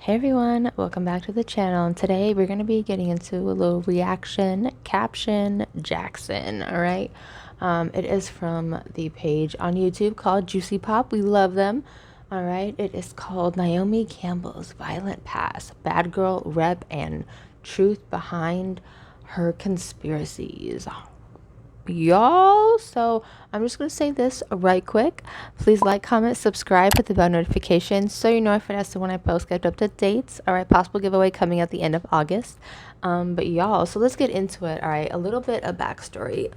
Hey everyone, welcome back to the channel, and today we're going to be getting into a little reaction caption Jackson. All right, it is from the page on YouTube called Juicy Pop. We love them. All right, it is called Naomi Campbell's Violent Past, Bad Girl Rep, and Truth Behind Her Conspiracies, y'all. So I'm just gonna say this right quick. Please like, comment, subscribe, hit the bell notifications so you know if it has to when I post, get up to dates. All right, possible giveaway coming at the end of August. But y'all, so let's get into it. All right, a little bit of backstory.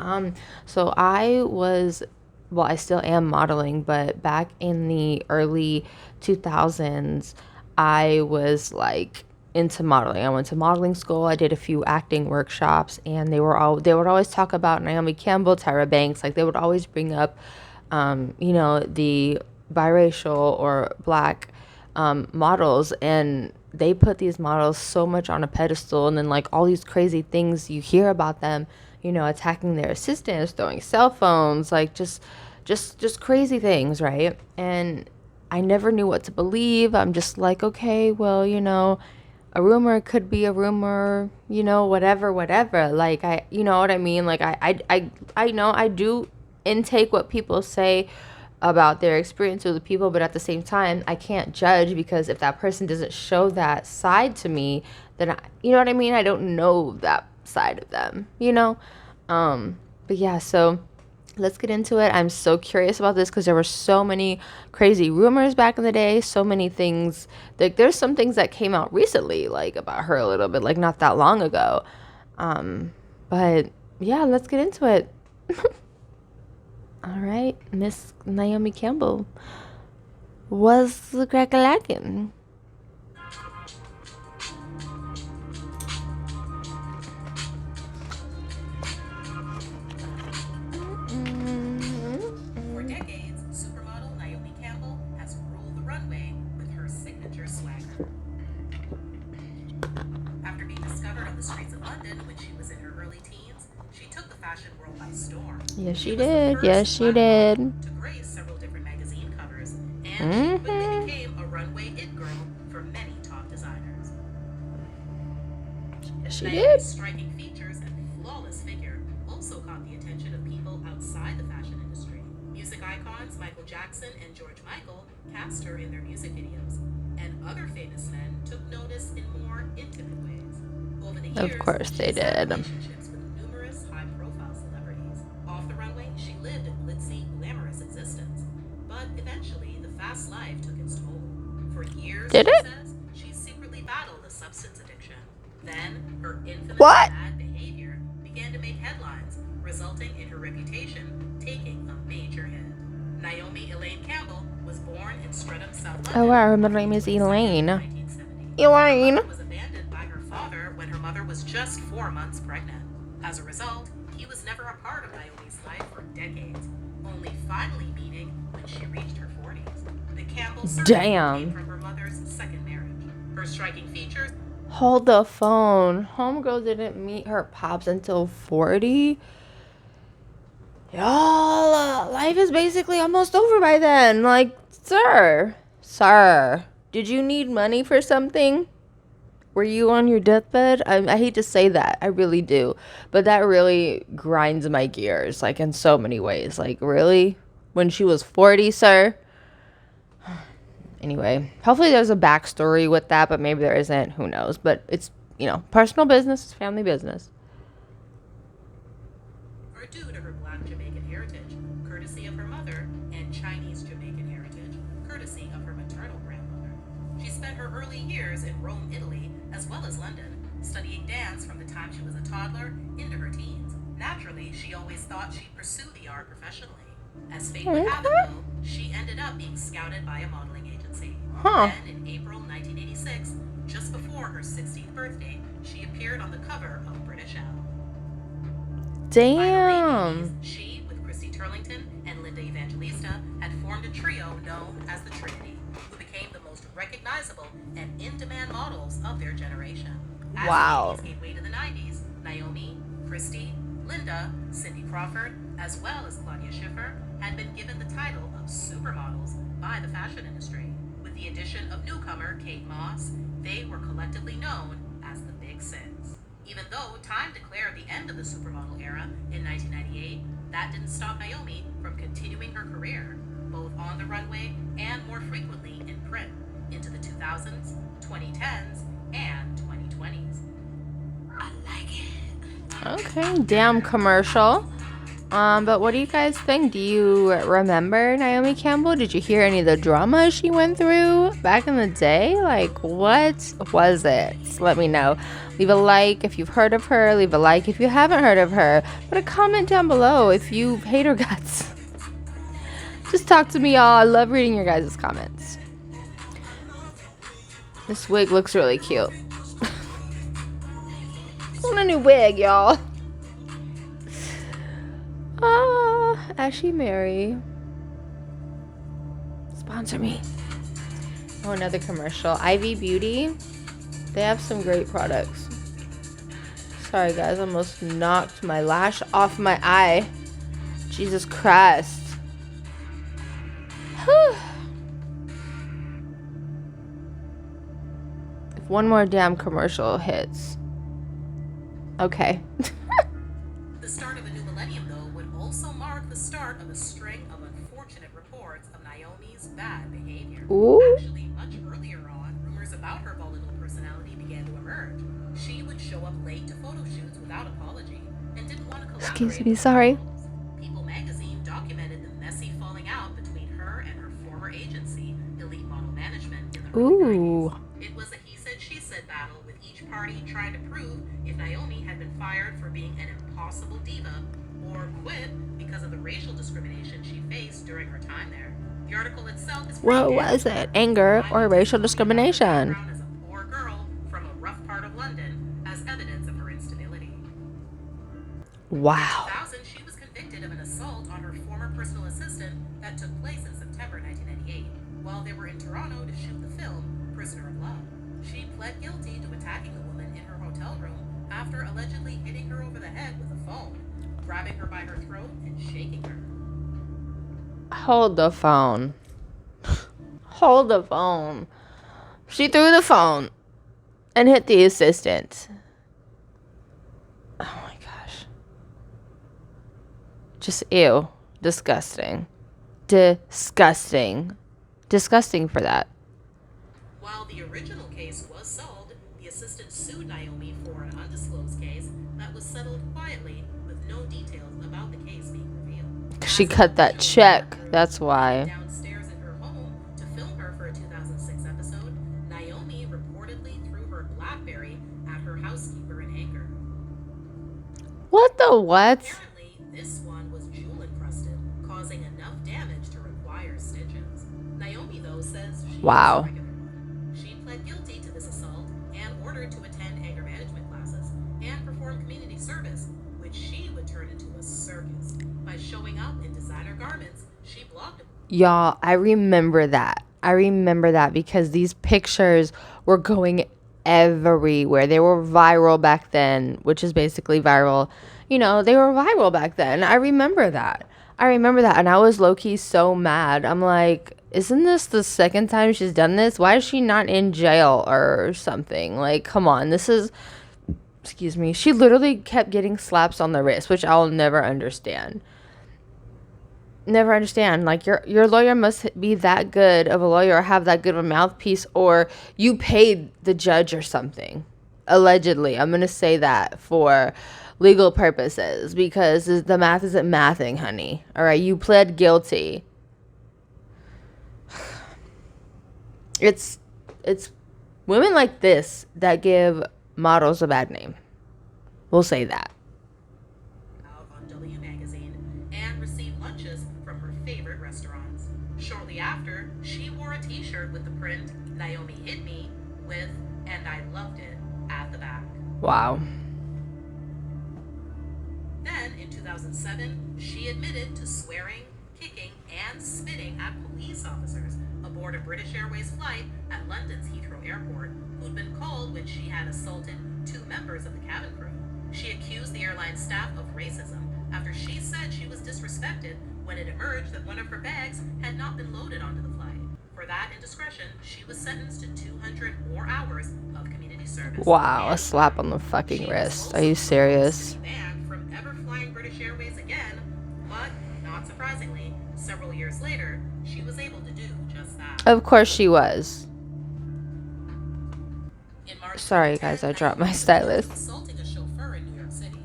So I was, well, I still am modeling, but back in the early 2000s I was like into modeling. I went to modeling school. I did a few acting workshops, and they would always talk about Naomi Campbell, Tyra Banks. Like they would always bring up, the biracial or black models, and they put these models so much on a pedestal, and then like all these crazy things you hear about them, attacking their assistants, throwing cell phones, like just crazy things, right? And I never knew what to believe. I'm just like, okay, well, a rumor could be a rumor, whatever. Like, you know what I mean? Like, I know I do intake what people say about their experience with the people, but at the same time, I can't judge, because if that person doesn't show that side to me, then you know what I mean? I don't know that side of them, but yeah, so let's get into it. I'm so curious about this because there were so many crazy rumors back in the day, so many things. Like there's some things that came out recently, like about her a little bit, like not that long ago. But yeah, let's get into it. All right, Miss Naomi Campbell was the crack-a-lackin'. For decades, supermodel Naomi Campbell has ruled the runway with her signature swagger. After being discovered on the streets of London when she was in her early teens, she took the fashion world by storm. Yes, she did. Yes, she did. To grace several different magazine covers, and she quickly became a runway it girl for many top designers. Yes, she Naomi's did. striking features and flawless figure also caught the attention of people outside the fashion industry. Music icons Michael Jackson and George Michael cast her in their music videos, and other famous men took notice in more intimate ways. Over the years, Of course they she's had did. relationships with numerous high-profile celebrities. Off the runway, she lived a glitzy, glamorous existence, but eventually the fast life took its toll. For years, Did she it? says, she secretly battled a substance addiction. Then, her infamous What? bad behavior began to make headlines, resulting in her reputation taking a major hit. Naomi Elaine Campbell was born in Streatham, South London. Oh wow, her middle name is Elaine. 1970. Elaine. Her mother was abandoned by her father when her mother was just 4 months pregnant. As a result, he was never a part of Naomi's life for decades, only finally meeting when she reached her 40s. The Campbell surname came from her mother's second marriage. Her striking features. Hold the phone. Homegirl didn't meet her pops until 40. Y'all, life is basically almost over by then. Like, sir, did you need money for something? Were you on your deathbed? I hate to say that. I really do. But that really grinds my gears, like, in so many ways. Like, really? When she was 40, sir? Anyway, hopefully there's a backstory with that, but maybe there isn't. Who knows? But it's, personal business. It's family business. Are due to her Black Jamaican heritage, courtesy of her mother, and Chinese Jamaican heritage, courtesy of her maternal grandmother. She spent her early years in Rome, Italy, as well as London, studying dance from the time she was a toddler into her teens. Naturally, she always thought she'd pursue the art professionally. As fate would have it, though, she ended up being scouted by a modeling agency. Then, in April 1986, just before her 16th birthday, she appeared on the cover of British Elle. Damn. By the late 80s, she, with Christy Turlington and Linda Evangelista, had formed a trio known as the Trinity, who became the most recognizable and in-demand models of their generation. As Wow. the 80s gave way to the 90s, Naomi, Christy, Linda, Cindy Crawford, as well as Claudia Schiffer, had been given the title of supermodels by the fashion industry. With the addition of newcomer Kate Moss, they were collectively known as the Big Six. Even though Time declared the end of the supermodel era in 1998, that didn't stop Naomi from continuing her career, both on the runway and more frequently in print, into the 2000s, 2010s, and 2020s. I like it. Okay, damn commercial. But what do you guys think? Do you remember Naomi Campbell? Did you hear any of the drama she went through back in the day? Like, what was it? Let me know. Leave a like if you've heard of her. Leave a like if you haven't heard of her. Put a comment down below if you hate her guts. Just talk to me, y'all. I love reading your guys' comments. This wig looks really cute. I want a new wig, y'all. Ashy Mary. Sponsor me. Oh, another commercial. Ivy Beauty. They have some great products. Sorry, guys. I almost knocked my lash off my eye. Jesus Christ. If one more damn commercial hits. Okay. The start of a new millennium, though, would also mark the start of a string of unfortunate reports of Naomi's bad behavior. Ooh. Actually, much earlier on, rumors about her volatile personality began to emerge. She would show up late to photo shoots without apology and didn't want to collaborate. Excuse me, sorry. People magazine documented the messy falling out between her and her former agency, Elite Model Management, in the early 90s. It was a he said, she said battle, with each party trying to prove if Naomi had been fired for being an impossible diva or quit because of the racial discrimination she faced during her time there. The article itself is What was it? Anger or racial discrimination? As a poor girl from a rough part of London as evidence of her instability. Wow. In 2000, she was convicted of an assault on her former personal assistant that took place in September 1998 while they were in Toronto to shoot the film Prisoner of Love. She pled guilty to attacking the woman in her hotel room after allegedly hitting her over the head with a phone, grabbing her by her throat and shaking her. Hold the phone. Hold the phone. She threw the phone and hit the assistant. Oh my gosh. Just ew. Disgusting. Disgusting. Disgusting for that. While the original case was solved, the assistant sued Naomi for an undisclosed case that was settled quietly with no details about the case being revealed. She cut that check. That's why. Downstairs in her home to film her for a 2006 episode, Naomi reportedly threw her BlackBerry at her housekeeper in anger. What the what? Apparently, this one was jewel encrusted, causing enough damage to require stitches. Naomi, though, says she Wow. was a regular one. She pled guilty to this assault and ordered to attend anger management classes and perform community service, which she would turn into a circus by showing up in designer garments. She blogged. Y'all, I remember that. I remember that because these pictures were going everywhere. They were viral back then, which is basically viral. You know, they were viral back then. I remember that. And I was low-key so mad. I'm like, isn't this the second time she's done this? Why is she not in jail or something? Like, come on. This is, excuse me. She literally kept getting slaps on the wrist, which I'll never understand. Never understand. Like, your lawyer must be that good of a lawyer or have that good of a mouthpiece, or you paid the judge or something. Allegedly. I'm going to say that for legal purposes because the math isn't mathing, honey. All right. You pled guilty. It's women like this that give models a bad name. We'll say that. Out on W Magazine and received lunches from her favorite restaurants. Shortly after, she wore a t-shirt with the print "Naomi hit me" with "and I loved it" at the back. Wow. Then, in 2007, she admitted to swearing, kicking, and spitting at police officers aboard a British Airways flight at London's Heathrow Airport, who'd been called when she had assaulted 2 members of the cabin crew. She accused the airline staff of racism after she said she was disrespected when it emerged that one of her bags had not been loaded onto the flight. For that indiscretion, she was sentenced to 200 more hours of community service. Wow, a And slap on the fucking she was wrist. Are also you serious? supposed to be banned from ever flying British Airways again, but not surprisingly, several years later, she was able to do just that. Of course she was. In March Sorry 2010, guys, I dropped my Naomi stylus. was assaulting a chauffeur in New York City,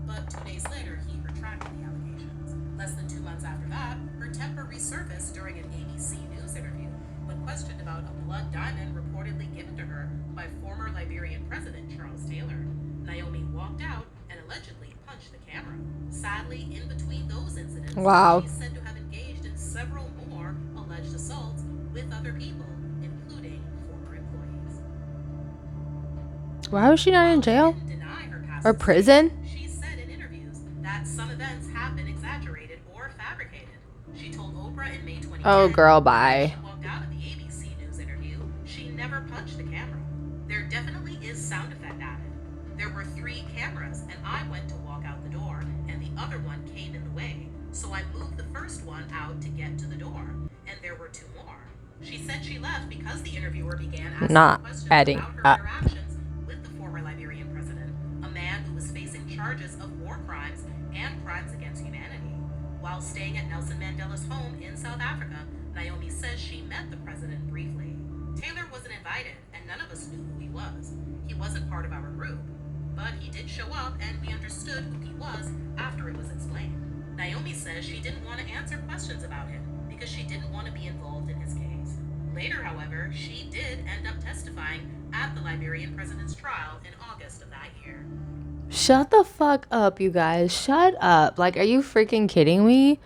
but 2 days later, he retracted the allegations. Less than 2 months after that, her temper resurfaced during an ABC News interview when questioned about a blood diamond reportedly given to her by former Liberian President Charles Taylor. Naomi walked out and allegedly punched the camera. Sadly, in between those incidents, Wow. she's said to have engaged in several more alleged assaults with other people, including former employees. Why was she not in jail? While she didn't deny her past Or prison? She said in interviews that some events have been exaggerated or fabricated. She told Oprah in May 2010 Oh girl, that bye. she walked out of the ABC News interview, she never punched the camera. There definitely is sound effect added. There were 3 cameras and I went to walk out the door and the other one came in the way. So I moved the first one out to get to the door and there were 2 more. She said she left because the interviewer began asking Not questions adding about her up. interactions with the former Liberian president, a man who was facing charges of war crimes and crimes against humanity. While staying at Nelson Mandela's home in South Africa, Naomi says she met the president briefly. Taylor wasn't invited, and none of us knew who he was. He wasn't part of our group, but he did show up, and we understood who he was after it was explained. Naomi says she didn't want to answer questions about him because she didn't want to be involved in his case. Later, however, she did end up testifying at the Liberian president's trial in August of that year. Shut the fuck up, you guys. Shut up. Like, are you freaking kidding me?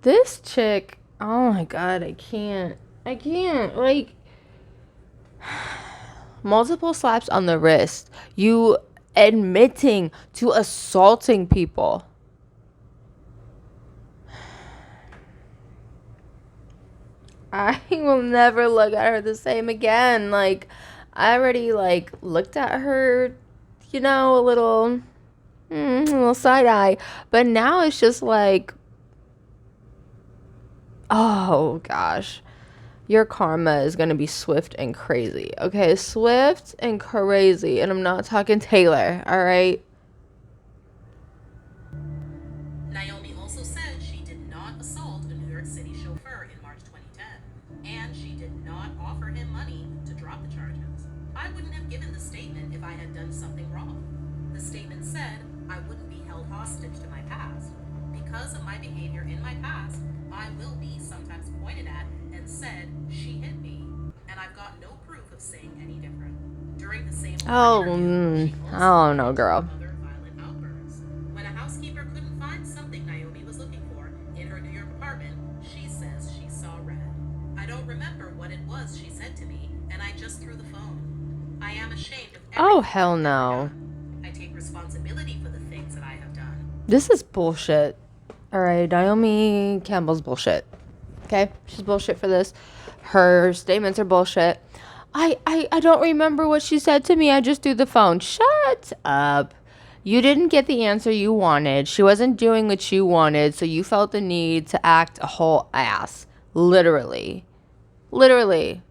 This chick, oh my god, I can't. Like, multiple slaps on the wrist. You admitting to assaulting people. I will never look at her the same again. Like, I already, like, looked at her, you know, a little side eye. But now it's just like, oh, gosh. Your karma is going to be swift and crazy. Okay, swift and crazy. And I'm not talking Taylor, all right? Naomi also said she did not assault a New York City chauffeur in March 2010, and she did not offer him money to drop the charges. I wouldn't have given the statement if I had done something wrong. The statement said I wouldn't be held hostage to my past. Because of my behavior in my past, I will be sometimes pointed at and said she hit me, and I've got no proof of saying any different. During the same interview, she I don't know, also girl. had other violent outbursts. When a housekeeper couldn't find something Naomi was looking for in her New York apartment, she says she saw red. I don't remember what it was she said to me, and I just threw the phone. I am ashamed of Oh, everything hell I've no. done. I take responsibility for the things that I have done. This is bullshit. All right, Naomi Campbell's bullshit. Okay, she's bullshit for this. Her statements are bullshit. I don't remember what she said to me. I just threw the phone. Shut up. You didn't get the answer you wanted. She wasn't doing what you wanted, so you felt the need to act a whole ass. Literally. Literally.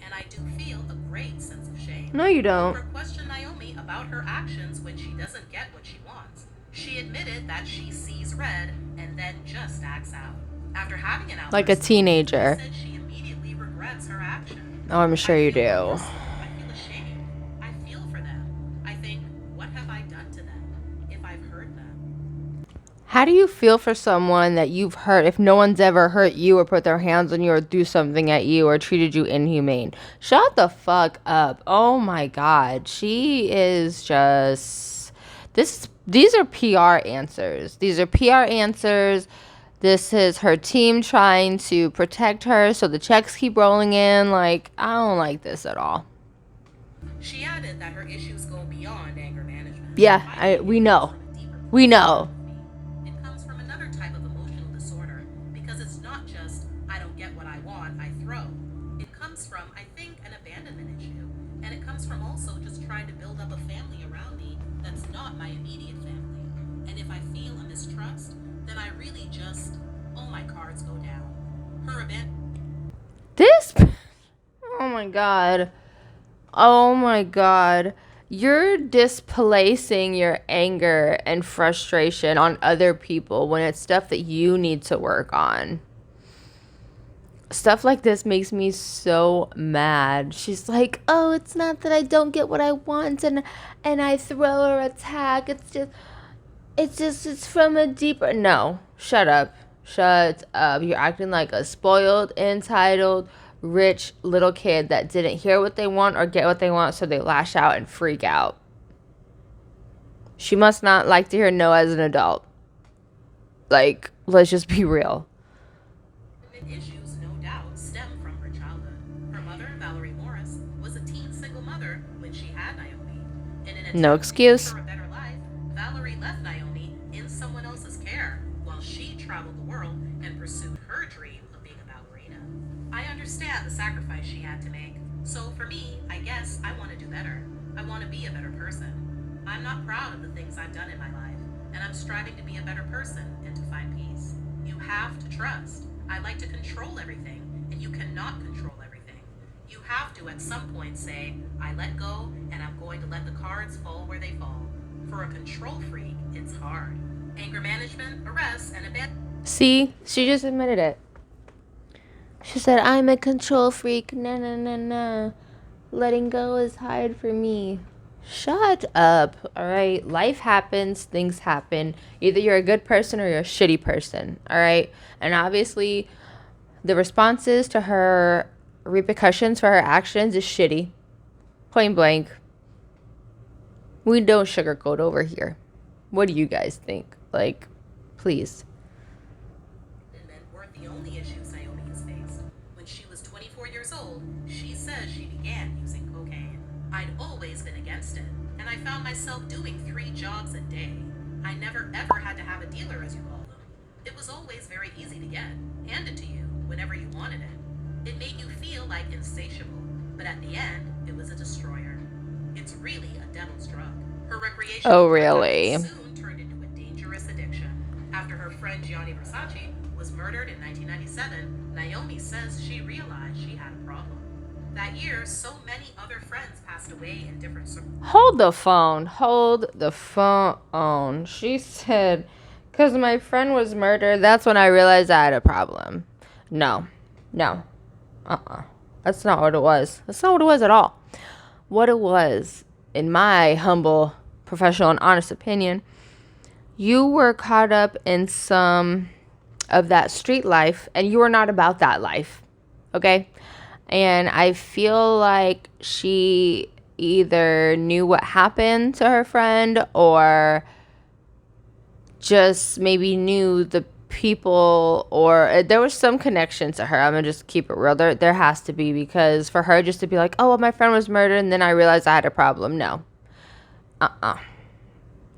And I do feel a great sense of shame. No, you don't. Oprah questioned Naomi about her actions when she doesn't get what she wants. She admitted that she sees red and then just acts out. After having an outburst, Like a teenager. she said she immediately regrets her action. Oh, I'm sure you do. I feel ashamed. I feel for them. I think, what have I done to them if I've hurt them? How do you feel for someone that you've hurt if no one's ever hurt you or put their hands on you or do something at you or treated you inhumane? Shut the fuck up. Oh my god. She is just these are PR answers. These are PR answers. This is her team trying to protect her so the checks keep rolling in. Like, I don't like this at all. She added that her issues go beyond anger management. Yeah, we know. We know. It comes from another type of emotional disorder because it's not just, I don't get what I want, I throw. It comes from, I think, an abandonment issue. And it comes from also just trying to build up a family around me that's not my immediate family. And if I feel a mistrust, then I really just all my cards go down. Her event. This, oh my God. Oh my God. You're displacing your anger and frustration on other people when it's stuff that you need to work on. Stuff like this makes me so mad. She's like, "Oh, it's not that I don't get what I want and I throw or attack. It's from a deeper." No, shut up. Shut up. You're acting like a spoiled, entitled, rich little kid that didn't hear what they want or get what they want, so they lash out and freak out. She must not like to hear no as an adult. Like, let's just be real. Issues, no doubt, stem from her childhood. Her mother, Valerie Morris, was a teen single mother when she had Naomi. In an attempt No excuse. to give her a better life, Valerie left Naomi in someone else's care while she traveled the world and pursued her dream of being a ballerina. I understand the sacrifice she had to make. So for me, I guess I want to do better. I want to be a better person. I'm not proud of the things I've done in my life, and I'm striving to be a better person and to find peace. You have to trust. I like to control everything, and you cannot control everything. You have to at some point say, I let go, and I'm going to let the cards fall where they fall. For a control freak, it's hard. Anger management, arrests, and abandonment. See, she just admitted it. She said, "I'm a control freak. Nah, nah, nah, nah. Letting go is hard for me." Shut up, all right? Life happens, things happen. Either you're a good person or you're a shitty person, all right? And obviously, the responses to her repercussions for her actions is shitty. Point blank. We don't sugarcoat over here. What do you guys think? Like, please. Weren't the only issues Naomi has faced. When she was 24 years old, she says she began using cocaine. I'd always been against it, and I found myself doing 3 jobs a day. I never ever had to have a dealer, as you call them. It was always very easy to get, handed to you whenever you wanted it. It made you feel like insatiable, but at the end, it was a destroyer. It's really a devil's drug. Her recreational Oh, really? soon turned into a dangerous addiction. After her friend Gianni Versace was murdered in 1997, Naomi says she realized she had a problem. That year, so many other friends passed away in different circumstances. Hold the phone. Hold the phone. She said, because my friend was murdered, that's when I realized I had a problem. No. That's not what it was. That's not what it was at all. What it was, in my humble, professional, and honest opinion, you were caught up in some of that street life, and you were not about that life. Okay? And I feel like she either knew what happened to her friend or just maybe knew the people, or there was some connection to her. I'm gonna just keep it real. There has to be, because for her just to be like, oh, well, my friend was murdered and then I realized I had a problem. No.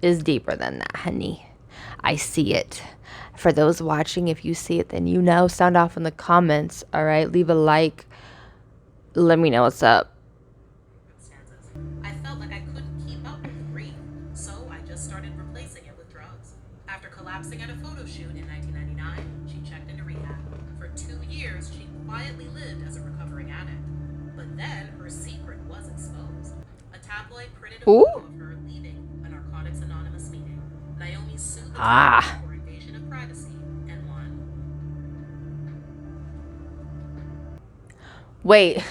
It's deeper than that, honey. I see it. For those watching, if you see it, then you know. Sound off in the comments, all right? Leave a like. Let me know what's up. I felt like I couldn't keep up with the grief, so I just started replacing it with drugs. After collapsing at a photo shoot in 1999, she checked into rehab. For 2 years, she quietly lived as a recovering addict. But then her secret was exposed. A tabloid printed a photo of her leaving a Narcotics Anonymous meeting. Naomi sued the tabloid for invasion of privacy and won. Wait.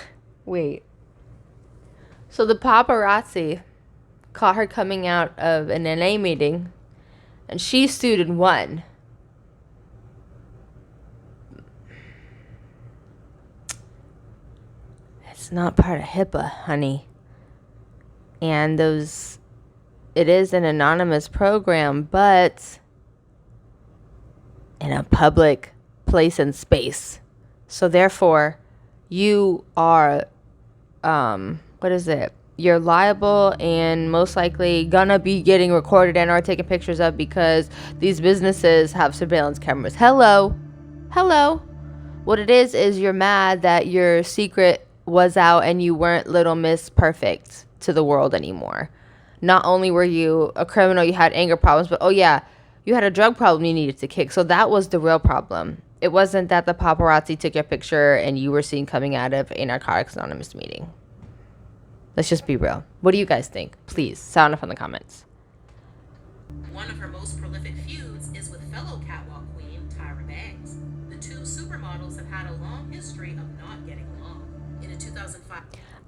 So the paparazzi caught her coming out of an NA meeting, and she sued and won. It's not part of HIPAA, honey. And it is an anonymous program, but in a public place and space. So therefore, you are, you're liable and most likely gonna be getting recorded and or taken pictures of, because these businesses have surveillance cameras. Hello. What it is you're mad that your secret was out and you weren't Little Miss Perfect to the world anymore. Not only were you a criminal, you had anger problems, but oh yeah, You had a drug problem you needed to kick. So that was the real problem. It wasn't that the paparazzi took your picture and you were seen coming out of a Narcotics Anonymous meeting. Let's just be real. What do you guys think? Please sound off in the comments. One of her most prolific feuds is with fellow catwalk queen Tyra Banks. The two supermodels have had a long history of not getting along. In a 2005...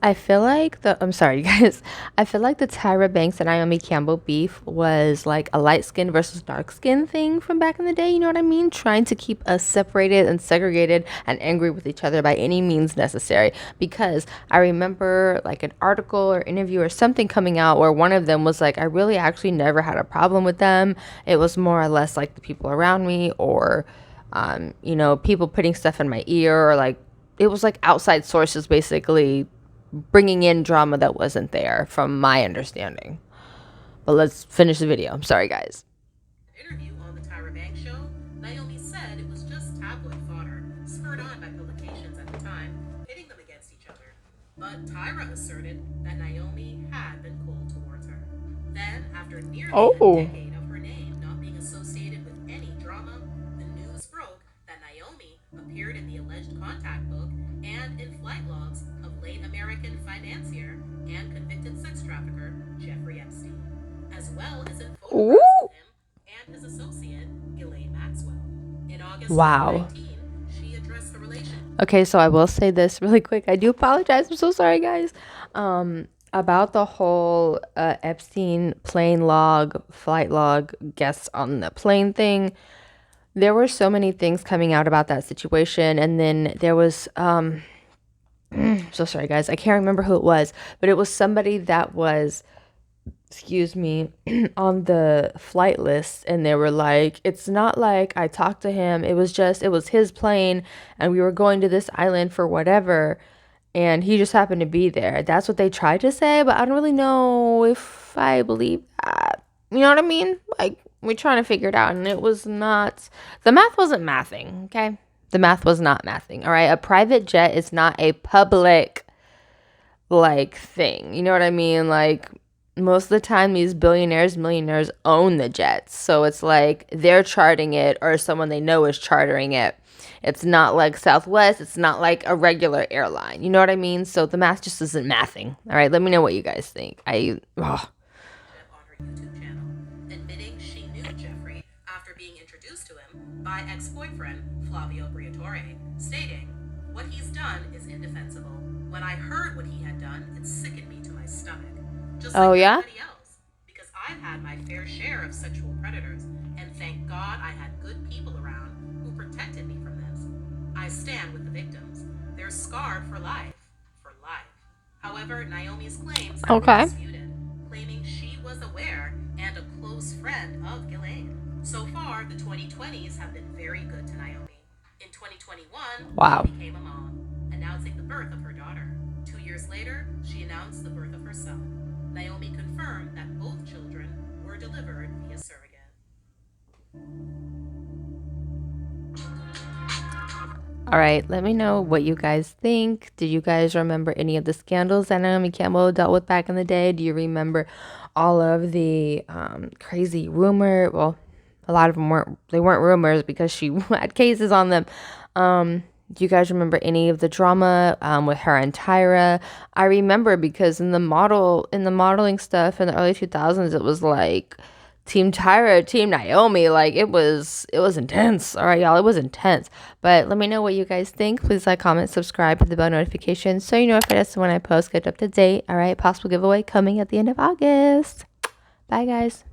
I feel like I'm sorry, you guys. I feel like the Tyra Banks and Naomi Campbell beef was like a light skin versus dark skin thing from back in the day. You know what I mean? Trying to keep us separated and segregated and angry with each other by any means necessary. Because I remember like an article or interview or something coming out where one of them was like, I really actually never had a problem with them. It was more or less like the people around me or, you know, people putting stuff in my ear or like, it was like outside sources basically bringing in drama that wasn't there from my understanding. But let's finish the video. I'm sorry, guys. Interview on the Tyra Banks show, Naomi said it was just tabloid fodder spurred on by publications at the time, pitting them against each other. But Tyra asserted that Naomi had been cold towards her. Then, after nearly a decade of her name not being associated with any drama, the news broke that Naomi appeared in the alleged contact book and in flight logs of late American financier and convicted sex trafficker Jeffrey Epstein, as well as in photographs of him and his associate Ghislaine Maxwell. In August 2019, she addressed the relationship. Okay, so I will say this really quick. I do apologize. I'm so sorry, guys. About the whole Epstein plane log, flight log, guests on the plane thing. There were so many things coming out about that situation, and then there was so sorry, guys. I can't remember who it was, but it was somebody that was, excuse me, on the flight list, and they were like, it's not like I talked to him. It was his plane, and we were going to this island for whatever, and he just happened to be there. That's what they tried to say, but I don't really know if I believe that. You know what I mean? Like, we're trying to figure it out, and it was not, the math wasn't mathing, okay? The math was not mathing, all right? A private jet is not a public, like, thing. You know what I mean? Like, most of the time, these billionaires, millionaires own the jets. So it's like they're charting it or someone they know is chartering it. It's not like Southwest. It's not like a regular airline. You know what I mean? So the math just isn't mathing, all right? Let me know what you guys think. On her YouTube channel, admitting she knew Jeffrey after being introduced to him by ex-boyfriend Flavio Briatore, stating, "What he's done is indefensible. When I heard what he had done, it sickened me to my stomach. Just like everybody else, because I've had my fair share of sexual predators, and thank God I had good people around who protected me from this. I stand with the victims. They're scarred for life. For life." However, Naomi's claims have been disputed, claiming she was aware and a close friend of Ghislaine. So far, the 2020s have been very good to Naomi. In 2021, she became a mom, announcing the birth of her daughter. 2 years later, she announced the birth of her son. Naomi confirmed that both children were delivered via surrogate. All right, let me know what you guys think. Do you guys remember any of the scandals that Naomi Campbell dealt with back in the day? Do you remember all of the crazy rumor? Well, a lot of them weren't rumors because she had cases on them. Do you guys remember any of the drama with her and Tyra? I remember because in the modeling stuff in the early 2000s, it was like Team Tyra, Team Naomi. Like it was intense. All right, y'all, it was intense. But let me know what you guys think. Please like, comment, subscribe, hit the bell notification so you know if it is when I post, get up to date. All right, possible giveaway coming at the end of August. Bye, guys.